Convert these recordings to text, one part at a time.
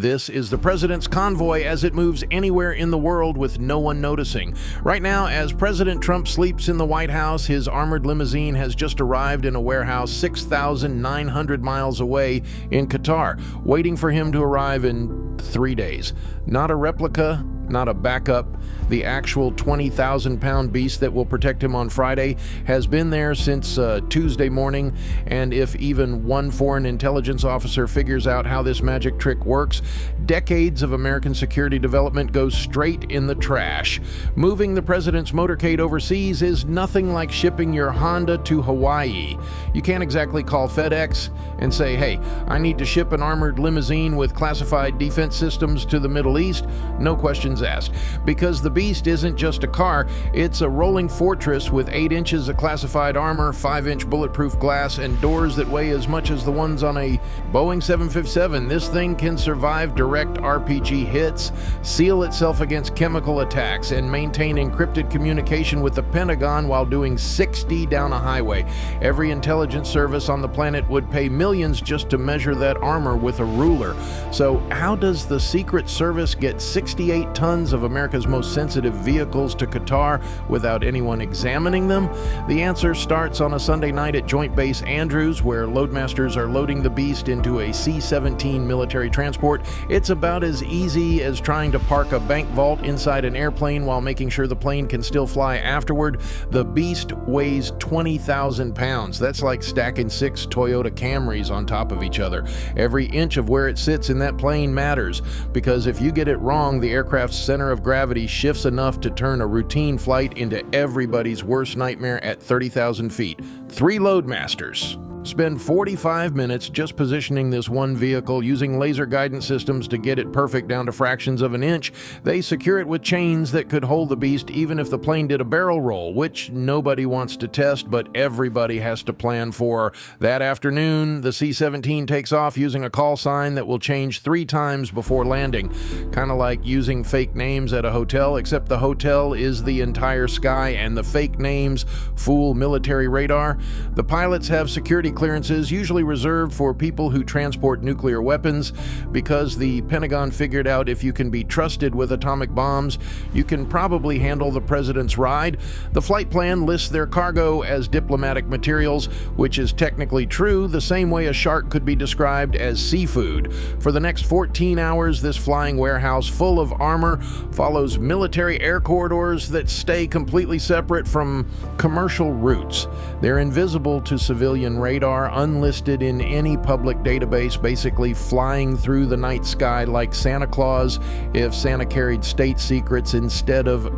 This is the President's Convoy as it moves anywhere in the world with no one noticing. Right now, as President Trump sleeps in the White House, his armored limousine has just arrived in a warehouse 6,900 miles away in Qatar, waiting for him to arrive in 3 days. Not a replica, not a backup. The actual 20,000-pound beast that will protect him on Friday has been there since Tuesday morning, and if even one foreign intelligence officer figures out how this magic trick works, decades of American security development goes straight in the trash. Moving the president's motorcade overseas is nothing like shipping your Honda to Hawaii. You can't exactly call FedEx and say, hey, I need to ship an armored limousine with classified defense systems to the Middle East. No questions asked. Because the Beast isn't just a car, it's a rolling fortress with 8 inches of classified armor, 5-inch bulletproof glass, and doors that weigh as much as the ones on a Boeing 757. This thing can survive direct RPG hits, seal itself against chemical attacks, and maintain encrypted communication with the Pentagon while doing 60 down a highway. Every intelligence service on the planet would pay millions just to measure that armor with a ruler. So how does the Secret Service get 68 tons of America's most sensitive vehicles to Qatar without anyone examining them? The answer starts on a Sunday night at Joint Base Andrews, where loadmasters are loading the Beast into a C-17 military transport. It's about as easy as trying to park a bank vault inside an airplane while making sure the plane can still fly afterward. The Beast weighs 20,000 pounds. That's like stacking 6 Toyota Camrys on top of each other. Every inch of where it sits in that plane matters, because if you get it wrong, the aircraft's center of gravity shifts enough to turn a routine flight into everybody's worst nightmare at 30,000 feet. 3 loadmasters spend 45 minutes just positioning this one vehicle using laser guidance systems to get it perfect down to fractions of an inch. They secure it with chains that could hold the Beast even if the plane did a barrel roll, which nobody wants to test, but everybody has to plan for. That afternoon, the C-17 takes off using a call sign that will change 3 times before landing. Kind of like using fake names at a hotel, except the hotel is the entire sky and the fake names fool military radar. The pilots have security clearances, usually reserved for people who transport nuclear weapons, because the Pentagon figured out if you can be trusted with atomic bombs, you can probably handle the president's ride. The flight plan lists their cargo as diplomatic materials, which is technically true, the same way a shark could be described as seafood. For the next 14 hours, this flying warehouse full of armor follows military air corridors that stay completely separate from commercial routes. They're invisible to civilian radar, unlisted in any public database, basically flying through the night sky like Santa Claus if Santa carried state secrets instead of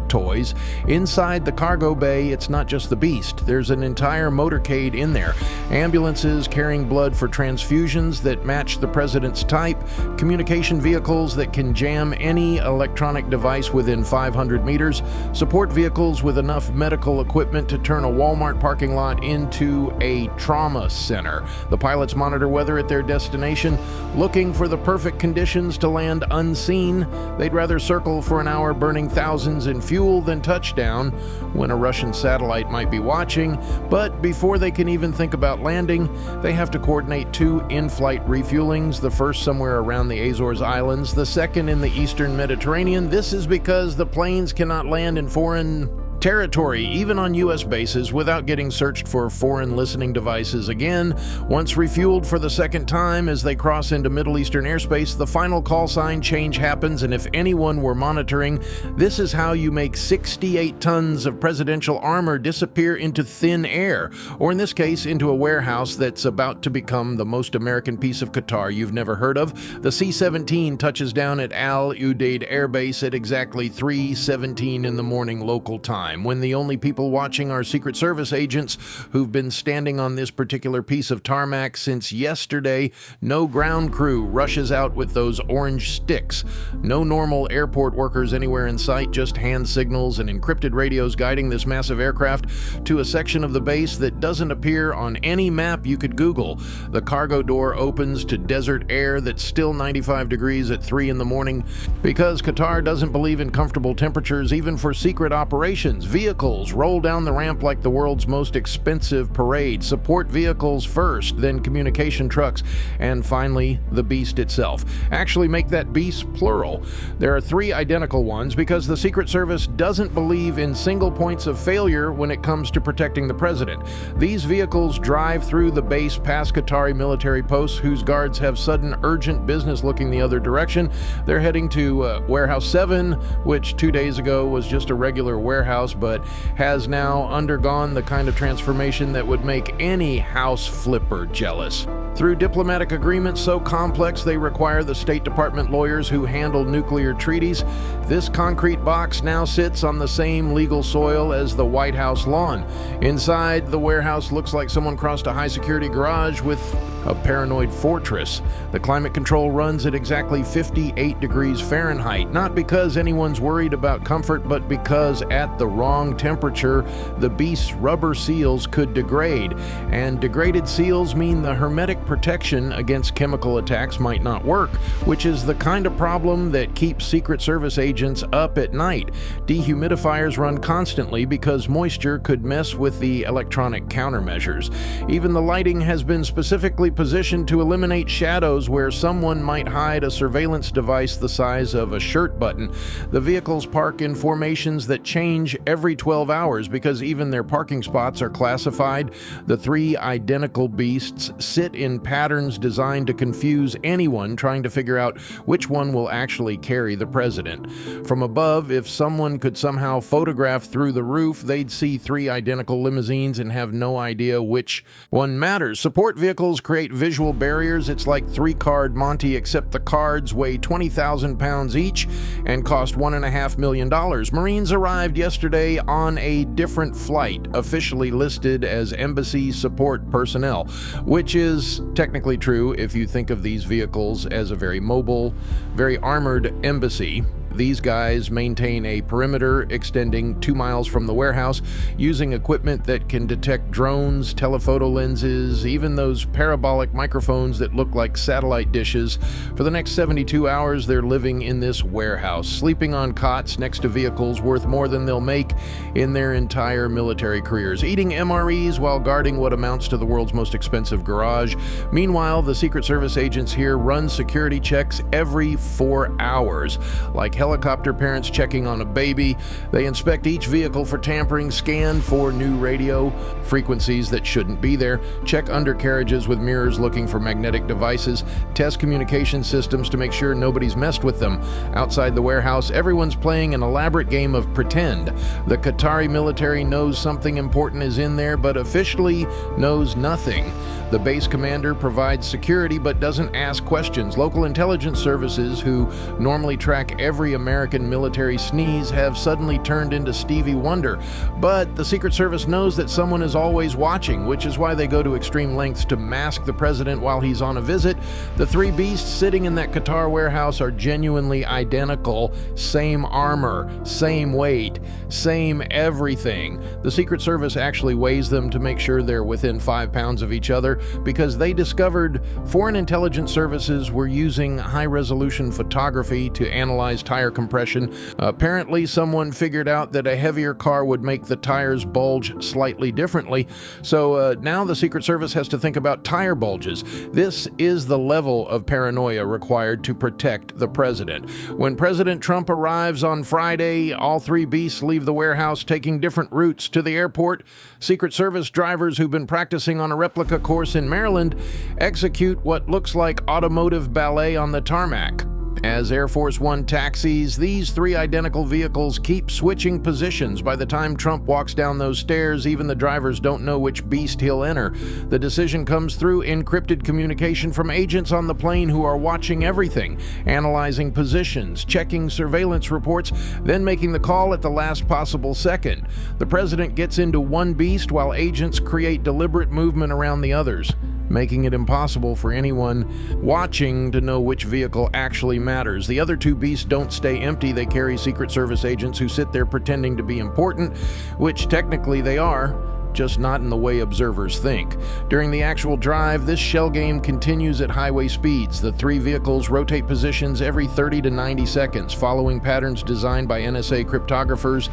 toys. Inside the cargo bay, it's not just the Beast. There's an entire motorcade in there. Ambulances carrying blood for transfusions that match the president's type, communication vehicles that can jam any electronic device within 500 meters, support vehicles with enough medical equipment to turn a Walmart parking lot into a trauma center. The pilots monitor weather at their destination, looking for the perfect conditions to land unseen. They'd rather circle for an hour burning thousands in fuel than touchdown when a Russian satellite might be watching, but before they can even think about landing, they have to coordinate 2 in-flight refuelings, the first somewhere around the Azores Islands, the second in the eastern Mediterranean. This is because the planes cannot land in foreign territory, even on U.S. bases, without getting searched for foreign listening devices again. Once refueled for the second time as they cross into Middle Eastern airspace, the final call sign change happens, and if anyone were monitoring, this is how you make 68 tons of presidential armor disappear into thin air, or in this case, into a warehouse that's about to become the most American piece of Qatar you've never heard of. The C-17 touches down at Al Udeid Air Base at exactly 3:17 in the morning local time, when the only people watching are Secret Service agents who've been standing on this particular piece of tarmac since yesterday. No ground crew rushes out with those orange sticks. No normal airport workers anywhere in sight, just hand signals and encrypted radios guiding this massive aircraft to a section of the base that doesn't appear on any map you could Google. The cargo door opens to desert air that's still 95 degrees at 3 in the morning, because Qatar doesn't believe in comfortable temperatures even for secret operations. limousines, vehicles roll down the ramp like the world's most expensive parade, support vehicles first, then communication trucks, and finally the beast itself. Actually make that beast plural. There are 3 identical ones because the Secret Service doesn't believe in single points of failure when it comes to protecting the president. These vehicles drive through the base past Qatari military posts whose guards have sudden urgent business looking the other direction. They're heading to Warehouse 7, which 2 days ago was just a regular warehouse, but has now undergone the kind of transformation that would make any house flipper jealous. Through diplomatic agreements so complex they require the State Department lawyers who handle nuclear treaties, this concrete box now sits on the same legal soil as the White House lawn. Inside, the warehouse looks like someone crossed a high-security garage with a paranoid fortress. The climate control runs at exactly 58 degrees Fahrenheit, not because anyone's worried about comfort, but because at the wrong temperature, the beast's rubber seals could degrade. And degraded seals mean the hermetic protection against chemical attacks might not work, which is the kind of problem that keeps Secret Service agents up at night. Dehumidifiers run constantly because moisture could mess with the electronic countermeasures. Even the lighting has been specifically positioned to eliminate shadows where someone might hide a surveillance device the size of a shirt button. The vehicles park in formations that change every 12 hours because even their parking spots are classified. The 3 identical beasts sit in patterns designed to confuse anyone trying to figure out which one will actually carry the president. From above, if someone could somehow photograph through the roof, they'd see 3 identical limousines and have no idea which one matters. Support vehicles create visual barriers. It's like 3-card Monty, except the cards weigh 20,000 pounds each and cost $1.5 million. Marines arrived yesterday on a different flight, officially listed as embassy support personnel, which is technically true if you think of these vehicles as a very mobile, very armored embassy. These guys maintain a perimeter extending 2 miles from the warehouse, using equipment that can detect drones, telephoto lenses, even those parabolic microphones that look like satellite dishes. For the next 72 hours, they're living in this warehouse, sleeping on cots next to vehicles worth more than they'll make in their entire military careers, eating MREs while guarding what amounts to the world's most expensive garage. Meanwhile, the Secret Service agents here run security checks every 4 hours. Like helicopter parents checking on a baby, they inspect each vehicle for tampering, scan for new radio frequencies that shouldn't be there, check undercarriages with mirrors looking for magnetic devices, test communication systems to make sure nobody's messed with them. Outside the warehouse, everyone's playing an elaborate game of pretend. The Qatari military knows something important is in there, but officially knows nothing. The base commander provides security but doesn't ask questions. Local intelligence services, who normally track every American military sneeze, have suddenly turned into Stevie Wonder. But the Secret Service knows that someone is always watching, which is why they go to extreme lengths to mask the president while he's on a visit. The 3 beasts sitting in that Qatar warehouse are genuinely identical. Same armor, same weight, same everything. The Secret Service actually weighs them to make sure they're within 5 pounds of each other, because they discovered foreign intelligence services were using high-resolution photography to analyze tire compression. Apparently, someone figured out that a heavier car would make the tires bulge slightly differently, so now the Secret Service has to think about tire bulges. This is the level of paranoia required to protect the president. When President Trump arrives on Friday, all 3 beasts leave the warehouse taking different routes to the airport. Secret Service drivers who've been practicing on a replica course in Maryland execute what looks like automotive ballet on the tarmac. As Air Force One taxis, these 3 identical vehicles keep switching positions. By the time Trump walks down those stairs, even the drivers don't know which beast he'll enter. The decision comes through encrypted communication from agents on the plane who are watching everything, analyzing positions, checking surveillance reports, then making the call at the last possible second. The president gets into one beast while agents create deliberate movement around the others, making it impossible for anyone watching to know which vehicle actually matters. The other 2 beasts don't stay empty. They carry Secret Service agents who sit there pretending to be important, which technically they are, just not in the way observers think. During the actual drive, this shell game continues at highway speeds. The 3 vehicles rotate positions every 30 to 90 seconds, following patterns designed by NSA cryptographers.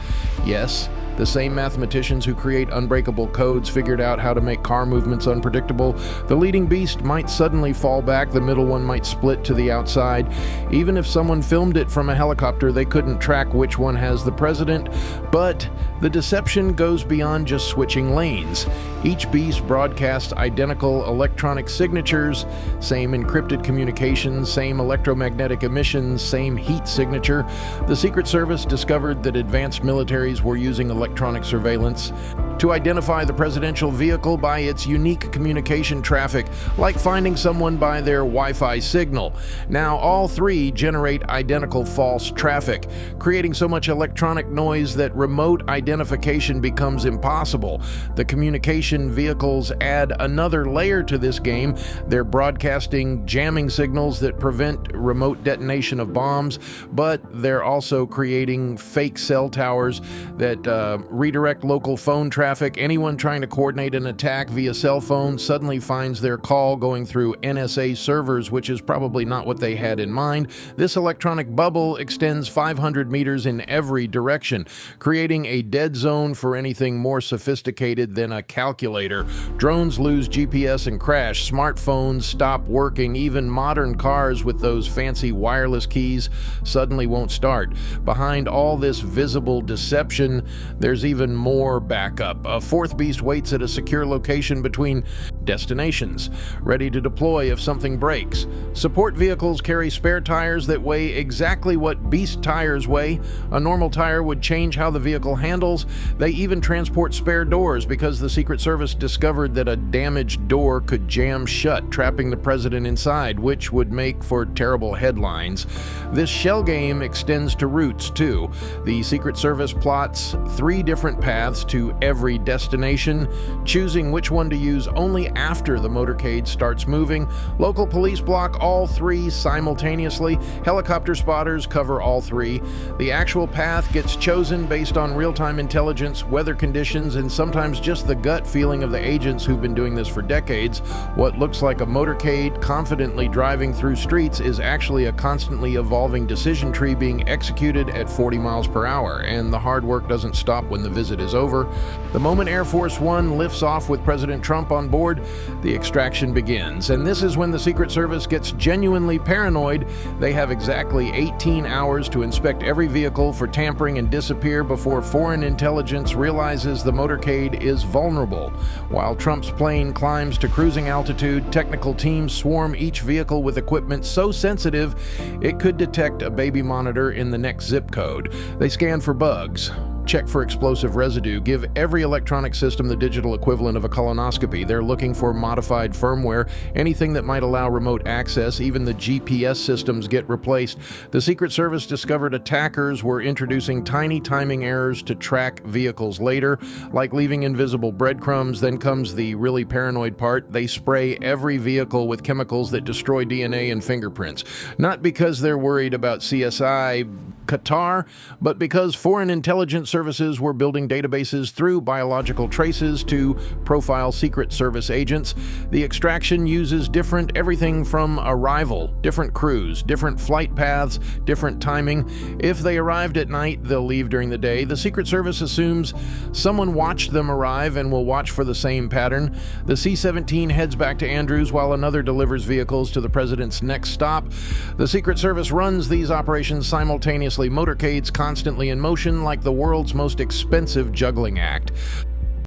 Yes, The same mathematicians who create unbreakable codes figured out how to make car movements unpredictable. The leading beast might suddenly fall back, the middle one might split to the outside. Even if someone filmed it from a helicopter, they couldn't track which one has the president. But the deception goes beyond just switching lanes. Each beast broadcasts identical electronic signatures, same encrypted communications, same electromagnetic emissions, same heat signature. The Secret Service discovered that advanced militaries were using electronic surveillance to identify the presidential vehicle by its unique communication traffic, like finding someone by their Wi-Fi signal. Now, all three generate identical false traffic, creating so much electronic noise that remote identification becomes impossible. The communication vehicles add another layer to this game. They're broadcasting jamming signals that prevent remote detonation of bombs, but they're also creating fake cell towers that redirect local phone traffic. Anyone trying to coordinate an attack via cell phone suddenly finds their call going through NSA servers, which is probably not what they had in mind. This electronic bubble extends 500 meters in every direction, creating a dead zone for anything more sophisticated than a calculator. Drones lose GPS and crash. Smartphones stop working. Even modern cars with those fancy wireless keys suddenly won't start. Behind all this visible deception, there's even more backup. A fourth beast waits at a secure location between destinations, ready to deploy if something breaks. Support vehicles carry spare tires that weigh exactly what beast tires weigh. A normal tire would change how the vehicle handles. They even transport spare doors because the Secret Service discovered that a damaged door could jam shut, trapping the president inside, which would make for terrible headlines. This shell game extends to routes, too. The Secret Service plots 3 different paths to every destination, choosing which one to use only after the motorcade starts moving. Local police block all 3 simultaneously. Helicopter spotters cover all 3. The actual path gets chosen based on real-time intelligence, weather conditions, and sometimes just the gut feeling of the agents who've been doing this for decades. What looks like a motorcade confidently driving through streets is actually a constantly evolving decision tree being executed at 40 miles per hour, and the hard work doesn't stop when the visit is over. The moment Air Force One lifts off with President Trump on board, the extraction begins. And this is when the Secret Service gets genuinely paranoid. They have exactly 18 hours to inspect every vehicle for tampering and disappear before foreign intelligence realizes the motorcade is vulnerable. While Trump's plane climbs to cruising altitude, technical teams swarm each vehicle with equipment so sensitive it could detect a baby monitor in the next zip code. They scan for bugs, check for explosive residue, give every electronic system the digital equivalent of a colonoscopy. They're looking for modified firmware, anything that might allow remote access. Even the GPS systems get replaced. The Secret Service discovered attackers were introducing tiny timing errors to track vehicles later, like leaving invisible breadcrumbs. Then comes the really paranoid part. They spray every vehicle with chemicals that destroy DNA and fingerprints. Not because they're worried about CSI Qatar, but because foreign intelligence services were building databases through biological traces to profile Secret Service agents. The extraction uses everything from arrival, different crews, different flight paths, different timing. If they arrived at night, they'll leave during the day. The Secret Service assumes someone watched them arrive and will watch for the same pattern. The C-17 heads back to Andrews while another delivers vehicles to the president's next stop. The Secret Service runs these operations simultaneously, motorcades constantly in motion like the world's most expensive juggling act.